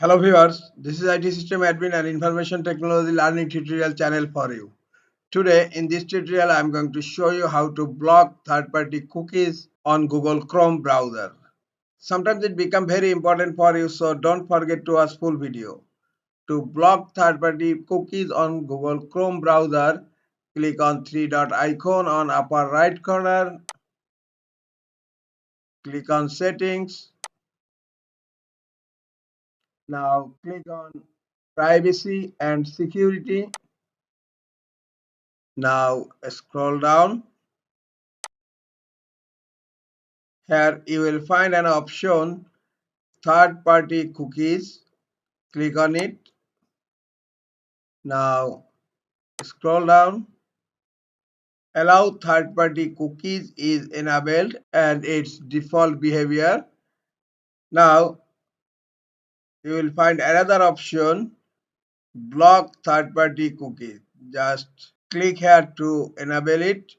Hello viewers, this is IT System Admin and Information Technology Learning tutorial channel for you. Today in this tutorial I am going to show you how to block third-party cookies on Google Chrome browser. Sometimes it becomes very important for you, so don't forget to watch full video. To block third-party cookies on Google Chrome browser, click on three dot icon on upper right corner, click on settings. Now click on privacy and security. Now scroll down. Here you will find an option third party cookies. Click on it. Now scroll down. Allow third party cookies is enabled and its default behavior. Now you will find another option block third party cookies. Just click here to enable it.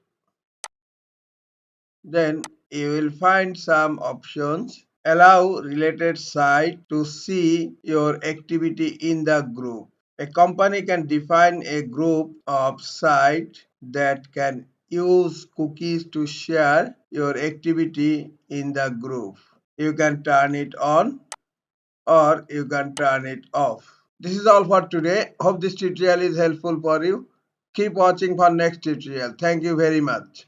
Then you will find some options. Allow related site to see your activity in the group. A company can define a group of sites that can use cookies to share your activity in the group. You can turn it on or you can turn it off. This is all for today. Hope this tutorial is helpful for you. Keep watching for next tutorial. Thank you very much.